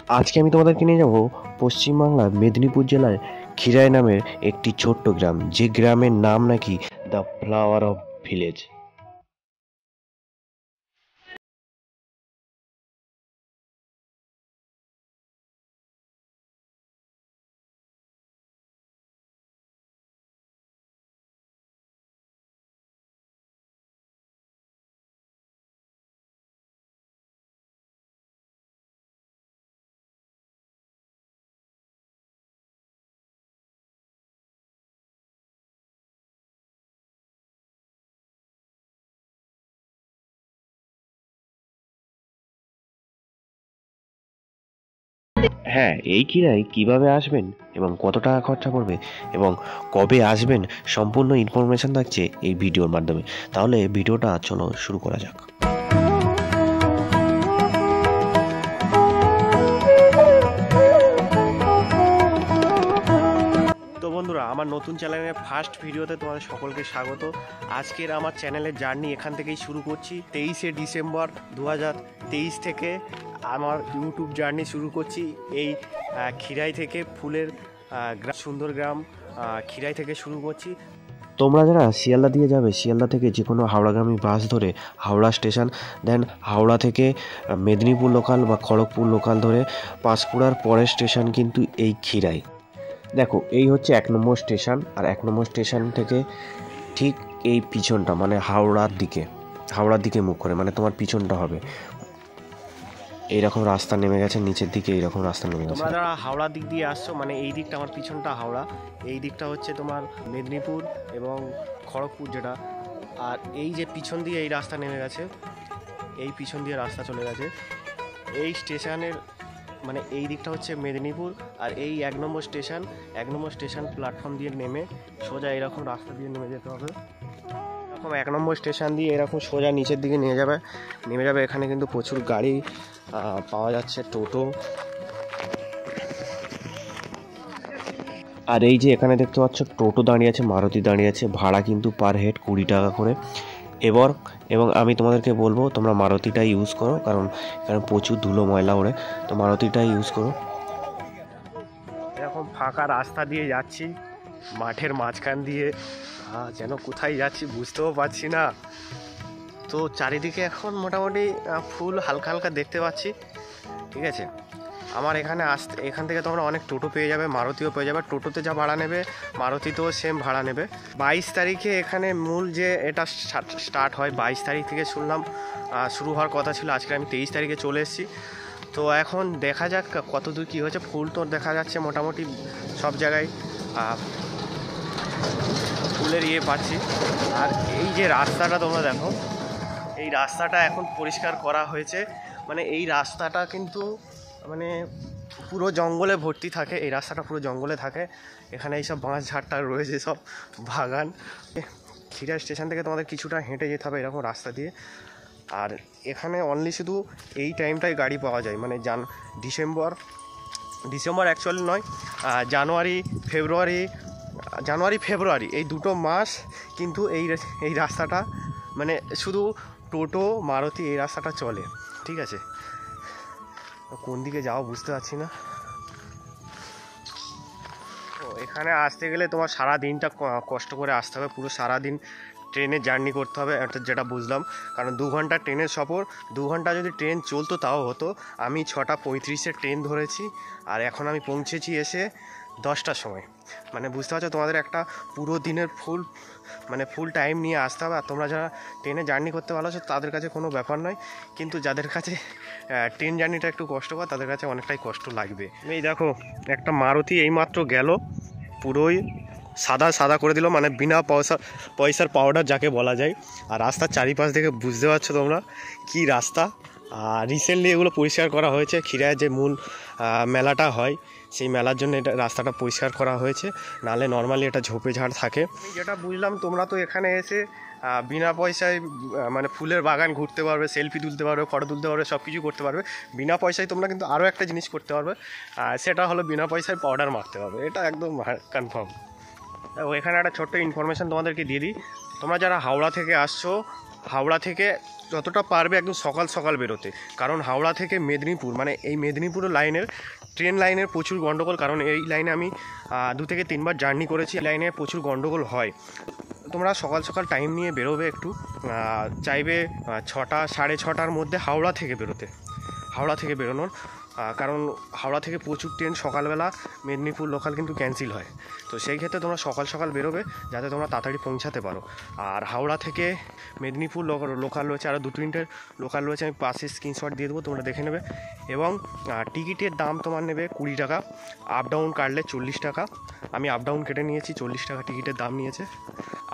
আজকে আমি তোমাদেরকে নিয়ে যাব পশ্চিমবাংলার মেদিনীপুর জেলায় খিরাই নামের একটি ছোট্ট গ্রাম, যে গ্রামের নাম নাকি দ্য ফ্লাওয়ার অফ ভিলেজ। হ্যাঁ, এই খিরাই কিভাবে আসবেন এবং কত টাকা খরচা পড়বে এবং কবে আসবেন, সম্পূর্ণ ইনফরমেশন থাকছে এই ভিডিওর মাধ্যমে। তাহলে ভিডিওটা চলো শুরু করা যাক। তো বন্ধুরা, আমার নতুন চ্যানেলের ফার্স্ট ভিডিওতে তোমাদের সকলকে স্বাগত। আজকের আমার চ্যানেলের জার্নি এখান থেকেই শুরু করছি। 23শে ডিসেম্বর 2023 থেকে আমার ইউটিউব জার্নি শুরু করছি এই খিরাই থেকে, ফুলের সুন্দর গ্রাম খিরাই থেকে শুরু করছি। তোমরা যারা শিয়ালদা দিয়ে যাবে, শিয়ালদা থেকে যে কোনো হাওড়াগামী বাস ধরে হাওড়া স্টেশন, দেন হাওড়া থেকে মেদিনীপুর লোকাল বা খড়গপুর লোকাল ধরে পাঁশকুড়ার পরের স্টেশন কিন্তু এই খিরাই। দেখো, এই হচ্ছে 1 নম্বর স্টেশন, আর 1 নম্বর স্টেশন থেকে ঠিক এই পিছনটা মানে হাওড়ার দিকে মুখ করে, মানে তোমার পিছনটা হবে এইরকম রাস্তা নেমে গেছে নিচের দিকে, এইরকম রাস্তা নেমে গেছে। তোমরা যারা হাওড়ার দিক দিয়ে আসছো, মানে এই দিকটা আমার পিছনটা হাওড়া, এই দিকটা হচ্ছে তোমার মেদিনীপুর এবং খড়গপুর যেটা, আর এই যে পিছন দিয়ে এই রাস্তা নেমে গেছে, এই পিছন দিয়ে রাস্তা চলে গেছে এই স্টেশনের, মানে এই দিকটা হচ্ছে মেদিনীপুর। আর এই 1 নম্বর স্টেশন প্ল্যাটফর্ম দিয়ে নেমে সোজা এরকম রাস্তা দিয়ে নেমে যেতে হবে। এরকম 1 নম্বর স্টেশন দিয়ে এরকম সোজা নিচের দিকে নেমে যাবে। এখানে কিন্তু প্রচুর গাড়ি পাওয়া যাচ্ছে, টোটো। আর এই যে এখানে দেখতে পাচ্ছ টোটো দাঁড়িয়ে আছে, মারুতি দাঁড়িয়ে আছে, ভাড়া কিন্তু পার হেড 20 টাকা করে। এবং আমি তোমাদেরকে বলবো তোমরা মারুতিটাই ইউজ করো, কারণ এখানে প্রচুর ধুলো ময়লা ওড়ে, তো মারুতিটাই ইউজ করো। এরকম ফাঁকা রাস্তা দিয়ে যাচ্ছি, মাঠের মাঝখান দিয়ে, যেন কোথায় যাচ্ছি বুঝতেও পারছি না। তো চারিদিকে এখন মোটামুটি ফুল হালকা হালকা দেখতে পাচ্ছি, ঠিক আছে। আমার এখান থেকে তোমরা অনেক টোটো পেয়ে যাবে, মারুতিও পেয়ে যাবে। টোটোতে যা ভাড়া নেবে মারুতিতেও সেম ভাড়া নেবে। 22 তারিখে এখানে মূল যে এটা স্টার্ট হয়, 22 তারিখ থেকে শুনলাম শুরু হওয়ার কথা ছিল। আজকে আমি 23 তারিখে চলে এসেছি। তো এখন দেখা যাক কত দূর কী হয়েছে। ফুল তো দেখা যাচ্ছে মোটামুটি সব জায়গায় ফুলের পাচ্ছি। আর এই যে রাস্তাটা তোমরা দেখো, এই রাস্তাটা এখন পরিষ্কার করা হয়েছে। মানে এই রাস্তাটা কিন্তু মানে পুরো জঙ্গলে ভর্তি থাকে, এই রাস্তাটা পুরো জঙ্গলে থাকে। এখানে এইসব বাঁশ ঝাড়টা রয়েছে, সব বাগান। খিরাই স্টেশন থেকে তোমাদের কিছুটা হেঁটে যেতে হবে এরকম রাস্তা দিয়ে। আর এখানে অনলি শুধু এই টাইমটাই গাড়ি পাওয়া যায়, মানে ডিসেম্বর অ্যাকচুয়ালি নয়, জানুয়ারি ফেব্রুয়ারি এই দুটো মাস কিন্তু এই রাস্তাটা মানে শুধু টোটো মারুতি এই রাস্তাটা চলে, ঠিক আছে। কোন দিকে যাও বুঝতে পারছি না। তো এখানে আসতে গেলে তোমার সারা দিনটা কষ্ট করে আসতে হবে, পুরো সারাদিন ট্রেনে জার্নি করতে হবে, যেটা বুঝলাম। কারণ 2 ঘন্টা ট্রেনের সফর, 2 ঘন্টা যদি ট্রেন চলতো তাও হতো। আমি 6টা 35-এ ট্রেন ধরেছি, আর এখন আমি পৌঁছেছি এসে 10টার সময়। মানে বুঝতে পারছো, তোমাদের একটা পুরো দিনের ফুল টাইম নিয়ে আসতে হবে। আর তোমরা যারা ট্রেনে জার্নি করতে ভালোবাসো তাদের কাছে কোনো ব্যাপার নয়, কিন্তু যাদের কাছে ট্রেন জার্নিটা একটু কষ্টকর তাদের কাছে অনেকটাই কষ্ট লাগবে। এই দেখো, একটা মারুতি এইমাত্র গেল, পুরোই সাদা করে দিল, মানে বিনা পয়সার পাউডার যাকে বলা যায়। আর রাস্তার চারিপাশ থেকে বুঝতে পারছো তোমরা কি রাস্তা। রিসেন্টলি এগুলো পরিষ্কার করা হয়েছে। খিরাইয়ের যে মূল মেলাটা হয় সেই মেলার জন্য এটা রাস্তাটা পরিষ্কার করা হয়েছে, নাহলে নর্মালি এটা ঝোপে ঝাড় থাকে। যেটা বুঝলাম, তোমরা তো এখানে এসে বিনা পয়সায় মানে ফুলের বাগান ঘুরতে পারবে, সেলফি তুলতে পারবে, ফটো তুলতে পারবে, সব কিছু করতে পারবে বিনা পয়সায়। তোমরা কিন্তু আরও একটা জিনিস করতে পারবে, সেটা হলো বিনা পয়সায় পাউডার মারতে পারবে, এটা একদম কনফার্ম। এখানে একটা ছোট্ট ইনফরমেশান তোমাদেরকে দিয়ে দিই। তোমরা যারা হাওড়া থেকে আসছো, হাওড়া থেকে যতটা পারবে একদম সকাল সকাল বেরোতে, কারণ হাওড়া থেকে মেদিনীপুর মানে এই মেদিনীপুর লাইনের ট্রেন লাইনের প্রচুর গণ্ডগোল, কারণ এই লাইনে আমি 2 থেকে 3 বার জার্নি করেছি। লাইনে প্রচুর গণ্ডগোল হয়। তোমরা সকাল সকাল টাইম নিয়ে বেরোবে একটু, চাইবে 6টা 6:30টার মধ্যে হাওড়া থেকে বেরোনোর, কারণ হাওড়া থেকে প্রচুর ট্রেন সকালবেলা মেদিনীপুর লোকাল কিন্তু ক্যান্সেল হয়। তো সেই ক্ষেত্রে তোমরা সকাল সকাল বেরোবে যাতে তোমরা তাড়াতাড়ি পৌঁছাতে পারো। আর হাওড়া থেকে মেদিনীপুর লোকাল রয়েছে, আরও 2-3টে লোকাল রয়েছে, আমি পাশে স্ক্রিনশট দিয়ে দেবো, তোমরা দেখে নেবে। এবং টিকিটের দাম তোমার নেবে 20 টাকা, আপ ডাউন কাটলে 40 টাকা। আমি আপ ডাউন কেটে নিয়েছি, 40 টাকা টিকিটের দাম নিয়েছে।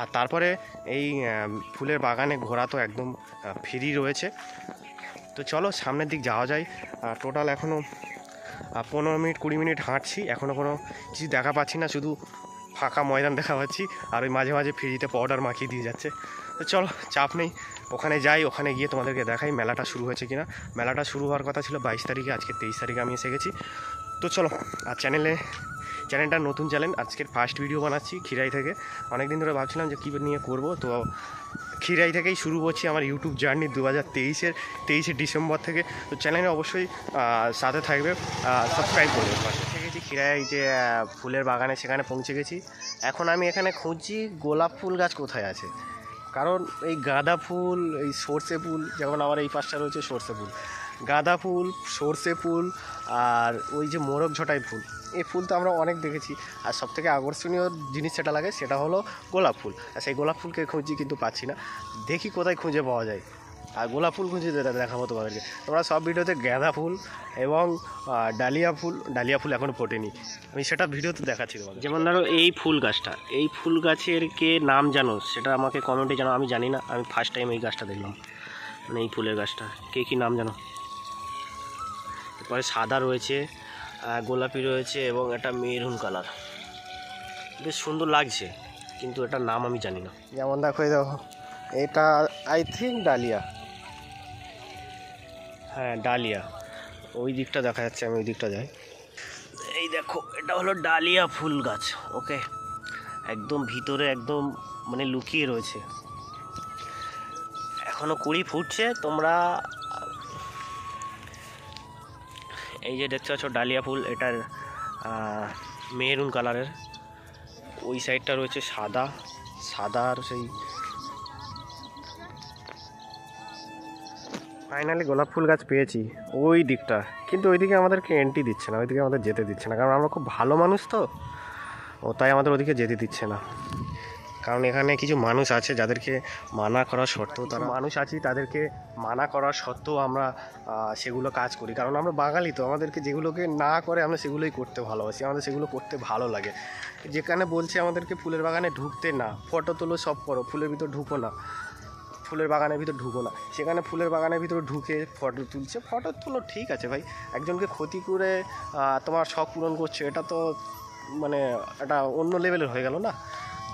আর তারপরে এই ফুলের বাগানে ঘোরা তো একদম ফ্রি রয়েছে। তো চলো সামনের দিক যাওয়া যায়। টোটাল এখনও 15-20 মিনিট হাঁটছি, এখনও কোনো কিছু দেখা পাচ্ছি না, শুধু ফাঁকা ময়দান দেখা পাচ্ছি। আর ওই মাঝে মাঝে ফ্রিতে পাউডার মাখিয়ে দিয়ে যাচ্ছে। তো চলো চাপ নেই, ওখানে যাই, ওখানে গিয়ে তোমাদেরকে দেখাই মেলাটা শুরু হয়েছে কিনা। মেলাটা শুরু হওয়ার কথা ছিল 22 তারিখে, আজকে 23 তারিখে আমি এসে গেছি। তো চলো, আর চ্যানেলটা নতুন চ্যানেল, আজকের ফার্স্ট ভিডিও বানাচ্ছি খিরাই থেকে। অনেক দিন ধরে ভাবছিলাম যে কী নিয়ে করব, তো খিরাই থেকেই শুরু করছি আমার ইউটিউব জার্নি 23শে ডিসেম্বর থেকে। তো চ্যানেলে অবশ্যই সাথে থাকবে, সাবস্ক্রাইব করবে। পাশে গেছি খিরাই যে ফুলের বাগানে, সেখানে পৌঁছে গেছি। এখন আমি এখানে খুঁজছি গোলাপ ফুল গাছ কোথায় আছে, কারণ এই গাঁদা ফুল, এই সর্ষে ফুল, যেমন আমার এই পাশটা রয়েছে সর্ষে ফুল, গাঁদা ফুল, সর্ষে ফুল, আর ওই যে মোরগ ঝটাই ফুল, এই ফুল তো আমরা অনেক দেখেছি। আর সবথেকে আকর্ষণীয় জিনিস যেটা লাগে সেটা হলো গোলাপ ফুল। আর সেই গোলাপ ফুলকে খুঁজছি কিন্তু পাচ্ছি না, দেখি কোথায় খুঁজে পাওয়া যায়। আর গোলাপ ফুল খুঁজে দেখাবো তোমাদেরকে। তোমরা সব ভিডিওতে গাঁদা ফুল এবং ডালিয়া ফুল এখনও ফোটেনি, আমি সেটা ভিডিওতে দেখাচ্ছি তোমাদের। যেমন ধরো এই ফুল গাছটা, এই ফুল গাছের কে নাম জানো সেটা আমাকে কমেন্টে জানো, আমি জানি না, আমি ফার্স্ট টাইম এই গাছটা দেখলাম, মানে এই ফুলের গাছটা কে কী নাম জানো। এরপরে সাদা রয়েছে, গোলাপি রয়েছে এবং এটা মেরুন কালার, বেশ সুন্দর লাগছে, কিন্তু এটার নাম আমি জানি না। যেমন দেখো এই দেখো, এটা আই থিঙ্ক ডালিয়া, হ্যাঁ ডালিয়া, ওই দিকটা দেখা যাচ্ছে, আমি ওই দিকটা যাই। এই দেখো এটা হলো ডালিয়া ফুল গাছ, ওকে, একদম ভিতরে একদম মানে লুকিয়ে রয়েছে, এখনও কুড়ি ফুটছে। তোমরা এই যে দেখতে পাচ্ছ ডালিয়া ফুল, এটার মেরুন কালারের, ওই সাইডটা রয়েছে সাদার সেই। ফাইনালি গোলাপ ফুল গাছ পেয়েছি ওই দিকটা, কিন্তু ওইদিকে আমাদেরকে এন্ট্রি দিচ্ছে না, ওইদিকে আমাদের যেতে দিচ্ছে না, কারণ আমরা খুব ভালো মানুষ তো, ও তাই আমাদের ওদিকে যেতে দিচ্ছে না। কারণ এখানে কিছু মানুষ আছে যাদেরকে মানা করা সত্ত্বেও, তারা মানুষ আছি তাদেরকে মানা করা সত্ত্বেও আমরা সেগুলো কাজ করি, কারণ আমরা বাঙালি তো, আমাদেরকে যেগুলোকে না করে আমরা সেগুলোই করতে ভালোবাসি, আমাদের সেগুলো করতে ভালো লাগে। যেখানে বলছে আমাদেরকে ফুলের বাগানে ঢুকতে না, ফটো তোলো সব করো, ফুলের ভিতর ঢুকো না, ফুলের বাগানের ভিতর ঢুকো না, সেখানে ফুলের বাগানের ভিতর ঢুকে ফটো তুলছে। ফটো তুলো ঠিক আছে ভাই, একজনকে ক্ষতি করে তোমার শখ পূরণ করছে, এটা তো মানে এটা অন্য লেভেলের হয়ে গেল না,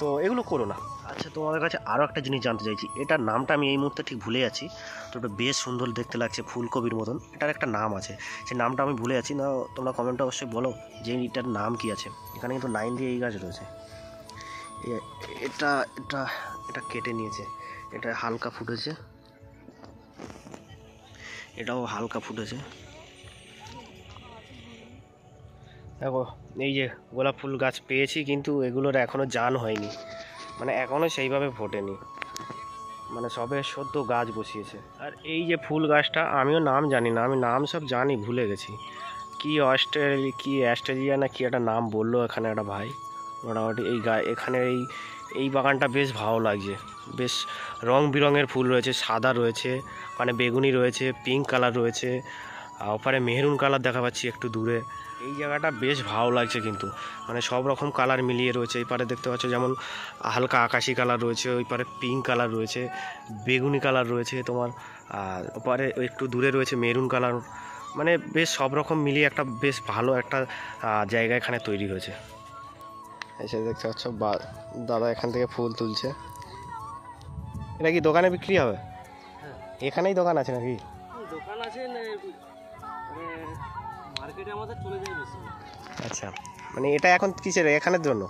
তো এগুলো করো না। আচ্ছা তোমাদের কাছে আরও একটা জিনিস জানতে চাইছি, এটার নামটা আমি এই মুহূর্তে ঠিক ভুলে যাচ্ছি, তো এটা বেশ সুন্দর দেখতে লাগছে, ফুলকপির মতন, এটার একটা নাম আছে, সেই নামটা আমি ভুলে যাচ্ছি না, তোমরা কমেন্টে অবশ্যই বলো যে এটার নাম কি আছে। এখানে কিন্তু 9 দিয়ে এই গাছ রয়েছে, এটা এটা এটা কেটে নিয়েছে, এটা হালকা ফুটেছে, এটাও হালকা ফুটেছে। দেখো এই যে গোলাপ ফুল গাছ পেয়েছি, কিন্তু এগুলোর এখনও জান হয়নি, মানে এখনও সেইভাবে ফোটেনি, মানে সবে সদ্য গাছ বসিয়েছে। আর এই যে ফুল গাছটা আমিও নাম জানি না, আমি নাম সব জানি ভুলে গেছি, কি অস্ট্রেলিয়া না কি একটা নাম বললো এখানে একটা ভাই। মোটামুটি এখানে এই বাগানটা বেশ ভালো লাগছে, বেশ রং বেরঙের ফুল রয়েছে, সাদা রয়েছে, মানে বেগুনি রয়েছে, পিঙ্ক কালার রয়েছে, ওপারে মেহরুন কালার দেখা পাচ্ছি একটু দূরে। এই জায়গাটা বেশ ভালো লাগছে, কিন্তু মানে সব রকম কালার মিলিয়ে রয়েছে। এই পারে দেখতে পাচ্ছ যেমন হালকা আকাশি কালার রয়েছে, ওই পারে পিঙ্ক কালার রয়েছে, বেগুনি কালার রয়েছে তোমার, আর ওপারে একটু দূরে রয়েছে মেরুন কালার, মানে বেশ সব রকম মিলিয়ে একটা বেশ ভালো একটা জায়গা এখানে তৈরি হয়েছে। এসে দেখতে পাচ্ছ দাদা এখান থেকে ফুল তুলছে, এটা কি দোকানে বিক্রি হবে? এখানেই দোকান আছে নাকি? দোকান আছে, মার্কেটে আমাদের চলে যায় বেশি। আচ্ছা, মানে এটা এখন কিসের, এখানের জন্য?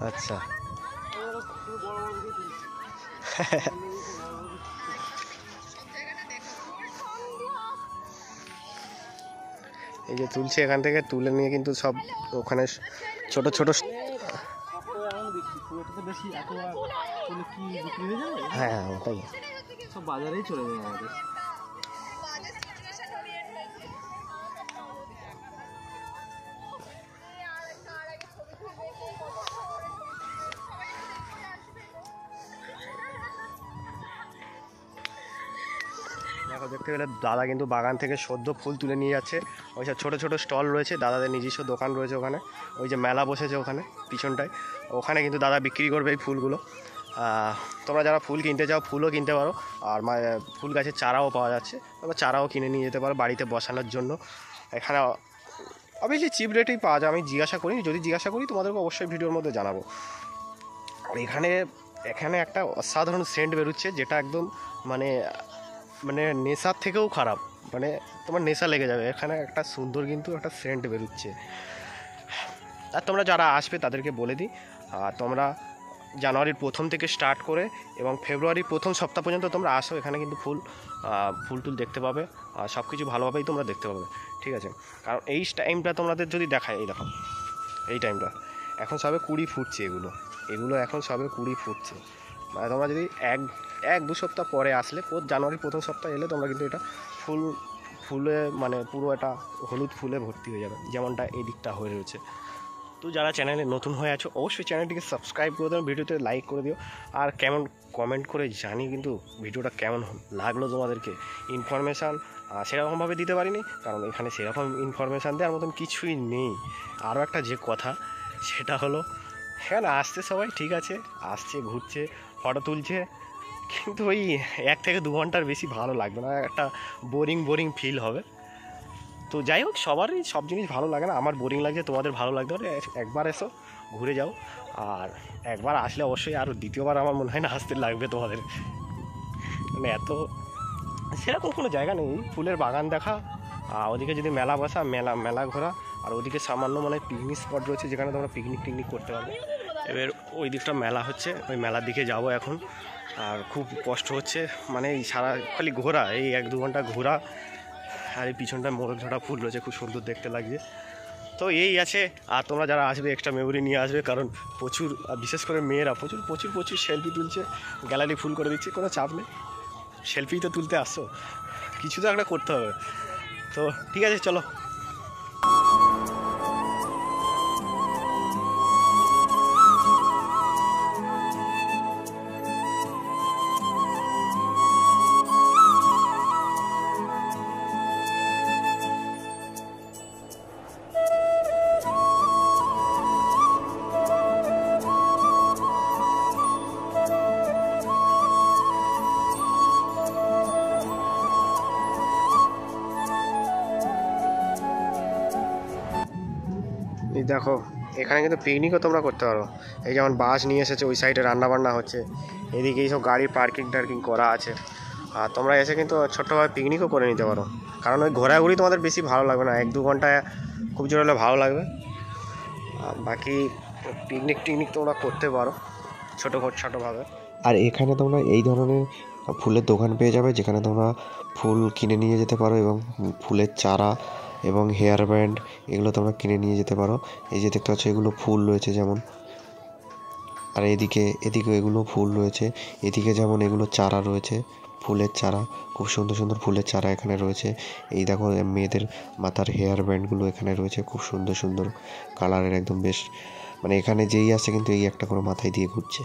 আচ্ছা, এই যে তুলছে এখান থেকে তুলে নিয়ে কিন্তু সব ওখানে ছোট ছোট হ্যাঁ হ্যাঁ ওটাই সব বাজারেই চলে যাবে আমাদের। দেখো দেখতে গেলে দাদা কিন্তু বাগান থেকে সদ্য ফুল তুলে নিয়ে যাচ্ছে। ওই সব ছোটো ছোটো স্টল রয়েছে, দাদাদের নিজস্ব দোকান রয়েছে ওখানে, ওই যে মেলা বসেছে ওখানে পিছনটায়, ওখানে কিন্তু দাদা বিক্রি করবে এই ফুলগুলো। তোমরা যারা ফুল কিনতে চাও ফুলও কিনতে পারো, আর ফুল গাছের চারাও পাওয়া যাচ্ছে, তোমরা চারাও কিনে নিয়ে যেতে পারো বাড়িতে বসানোর জন্য। এখানে অবভিয়াসলি চিপ রেটেই পাওয়া যায়, আমি জিজ্ঞাসা করিনি, যদি জিজ্ঞাসা করি তোমাদেরকে অবশ্যই ভিডিওর মধ্যে জানাবো। আর এখানে একটা অসাধারণ সেন্ট বেরোচ্ছে, যেটা একদম মানে মানে নেশার থেকেও খারাপ, মানে তোমার নেশা লেগে যাবে। এখানে একটা সুন্দর কিন্তু একটা সেন্ট বেরোচ্ছে। আর তোমরা যারা আসবে তাদেরকে বলে দিই, তোমরা জানুয়ারির প্রথম থেকে স্টার্ট করে এবং ফেব্রুয়ারির প্রথম সপ্তাহ পর্যন্ত তোমরা আসো, এখানে কিন্তু ফুল টুল দেখতে পাবে, আর সব কিছু ভালোভাবেই তোমরা দেখতে পাবে, ঠিক আছে। কারণ এই টাইমটা তোমাদের যদি দেখায়, এই দেখো এই টাইমটা এখন সবে কুড়ি ফুটছে, এগুলো এখন সবে কুড়ি ফুটছে। মানে তোমরা যদি এক দু সপ্তাহ পরে আসলে, জানুয়ারির প্রথম সপ্তাহ এলে তোমরা কিন্তু এটা ফুলে মানে পুরো এটা হলুদ ফুলে ভর্তি হয়ে যাবে, যেমনটা এই দিকটা হয়ে রয়েছে। তো যারা চ্যানেলে নতুন হয়ে আছো অবশ্যই চ্যানেলটিকে সাবস্ক্রাইব করে দিও, ভিডিওতে লাইক করে দিও, আর কেমন কমেন্ট করে জানি কিন্তু ভিডিওটা কেমন লাগলো তোমাদেরকে। ইনফরমেশান সেরকমভাবে দিতে পারিনি, কারণ এখানে সেরকম ইনফরমেশান দেওয়ার মতন কিছুই নেই। আরও একটা যে কথা সেটা হলো, এখানে আসছে সবাই ঠিক আছে, আসছে ঘুরছে ফটো তুলছে, কিন্তু ওই 1 থেকে 2 ঘন্টার বেশি ভালো লাগবে না, একটা বোরিং ফিল হবে। তো যাই হোক, সবারই সব জিনিস ভালো লাগে না, আমার বোরিং লাগছে, তোমাদের ভালো লাগতে পারে। একবার এসো ঘুরে যাও, আর একবার আসলে অবশ্যই আরও দ্বিতীয়বার আমার মনে হয় না আসতে লাগবে তোমাদের। মানে এত সেরকম কোনো জায়গা নেই, ফুলের বাগান দেখা, ওদিকে যদি মেলা বসা, মেলা ঘোরা, আর ওদিকে সামান্য মানে পিকনিক স্পট রয়েছে যেখানে তোমরা পিকনিক করতে পারবে। এবার ওই দিকটা মেলা হচ্ছে, ওই মেলার দিকে যাব এখন, আর খুব কষ্ট হচ্ছে, মানে এই সারা খালি ঘোরা, এই 1-2 ঘন্টা ঘোরা, আর এই পিছনটায় মোরগ ঝাড়া ফুল রয়েছে, খুব সুন্দর দেখতে লাগছে। তো এই আছে, আর তোমরা যারা আসবে এক্সট্রা মেমোরি নিয়ে আসবে, কারণ প্রচুর বিশেষ করে মেয়েরা প্রচুর সেলফি তুলছে, গ্যালারি ফুল করে দিচ্ছে, কোনো চাপ নেই, সেলফি তো তুলতে আসছো, কিছু তো একটা করতে হবে। তো ঠিক আছে, চলো। এই দেখো এখানে কিন্তু পিকনিকও তোমরা করতে পারো, এই যেমন বাস নিয়ে এসেছে, ওই সাইডে রান্নাবান্না হচ্ছে, এদিকে এইসব গাড়ির পার্কিং করা আছে, আর তোমরা এসে কিন্তু ছোট্টভাবে পিকনিকও করে নিতে পারো। কারণ ওই ঘোরাঘুরি তোমাদের বেশি ভালো লাগবে না, 1-2 ঘন্টা খুব জোর হলে ভালো লাগবে। বাকি পিকনিক তোমরা করতে পারো ছোটোভাবে। আর এখানে তোমরা এই ধরনের ফুলের দোকান পেয়ে যাবে, যেখানে তোমরা ফুল কিনে নিয়ে যেতে পারো, এবং ফুলের চারা এবং হেয়ার ব্যান্ড এগুলো তোমরা কিনে নিয়ে যেতে পারো। এই যে দেখতে পাচ্ছ এগুলো ফুল রয়েছে যেমন, আর এদিকে এগুলো ফুল রয়েছে, এদিকে যেমন এগুলো চারা রয়েছে, ফুলের চারা, খুব সুন্দর ফুলের চারা এখানে রয়েছে। এই দেখো মেয়েদের মাথার হেয়ার ব্যান্ডগুলো এখানে রয়েছে, খুব সুন্দর কালারের, একদম বেশ, মানে এখানে যেই আসে কিন্তু এই একটা করে মাথায় দিয়ে ঘুরছে।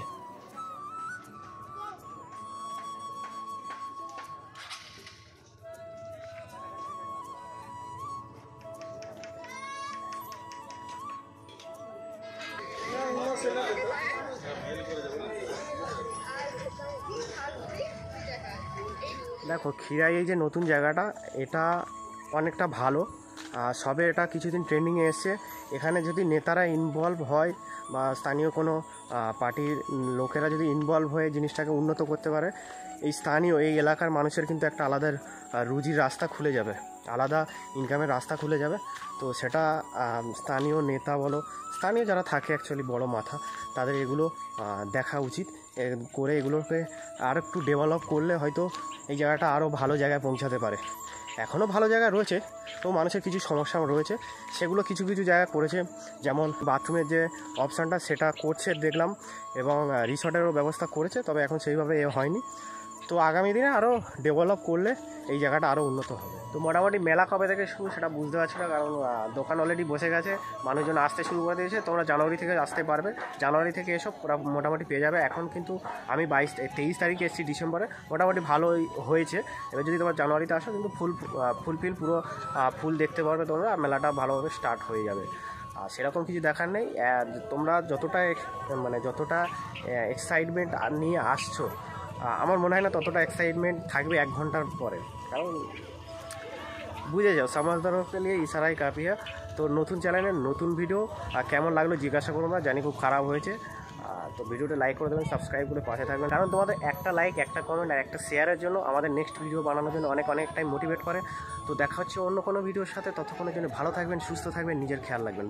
দেখো খিরাই এই যে নতুন জায়গাটা, এটা অনেকটা ভালো, সবে এটা কিছুদিন ট্রেন্ডিংয়ে এসছে। এখানে যদি নেতারা ইনভলভ হয় বা স্থানীয় কোনো পার্টির লোকেরা যদি ইনভলভ হয়ে জিনিসটাকে উন্নত করতে পারে, এই এলাকার মানুষের কিন্তু একটা আলাদা রুজির রাস্তা খুলে যাবে। আলাদা ইনকামের রাস্তা খুলে যাবে। তো সেটা স্থানীয় নেতা বলো, স্থানীয় যারা থাকে অ্যাকচুয়ালি বড় মাথা, তাদের এগুলো দেখা উচিত, করে এগুলোকে আর একটু ডেভেলপ করলে হয়তো এই জায়গাটা আরও ভালো জায়গায় পৌঁছাতে পারে। এখনও ভালো জায়গা রয়েছে, তো মানুষের কিছু সমস্যা রয়েছে, সেগুলো কিছু কিছু জায়গা করেছে। যেমন বাথরুমের যে অপশানটা সেটা করছে দেখলাম, এবং রিসর্টেরও ব্যবস্থা করেছে, তবে এখন সেইভাবে হয়নি। তো আগামী দিনে আরও ডেভেলপ করলে এই জায়গাটা আরও উন্নত হবে। তো মোটামুটি মেলা কবে থেকে শুরু সেটা বুঝতে পারছি না, কারণ দোকান অলরেডি বসে গেছে, মানুষজন আসতে শুরু করে দিয়েছে। তোমরা জানুয়ারি থেকে আসতে পারবে, জানুয়ারি থেকে এসব মোটামুটি পেয়ে যাবে। এখন কিন্তু আমি 23 তারিখে এসেছি ডিসেম্বরে, মোটামুটি ভালোই হয়েছে। এবার যদি তোমরা জানুয়ারিতে আসো কিন্তু ফুলফিল পুরো ফুল দেখতে পারবে তোমরা, মেলাটা ভালোভাবে স্টার্ট হয়ে যাবে। আর সেরকম কিছু দেখার নেই। তোমরা যতটা এক্সাইটমেন্ট নিয়ে আসছো, আমার মনে হয় না ততটা এক্সাইটমেন্ট থাকবে 1 ঘন্টার পরে, কারণ বুঝে যাও সমাজদারকে নিয়ে ইশারায় কাঁপিয়া। তো নতুন চ্যানেলের নতুন ভিডিও কেমন লাগলো জিজ্ঞাসা করো না, জানি খুব খারাপ হয়েছে। তো ভিডিওটা লাইক করে দেবেন, সাবস্ক্রাইব করে পাশে থাকবেন, কারণ তোমাদের একটা লাইক, একটা কমেন্ট আর একটা শেয়ারের জন্য আমাদের নেক্সট ভিডিও বানানোর জন্য অনেকটাই মোটিভেট করে। তো দেখা হচ্ছে অন্য কোনো ভিডিওর সাথে, ততক্ষণের জন্য ভালো থাকবেন, সুস্থ থাকবেন, নিজের খেয়াল রাখবেন।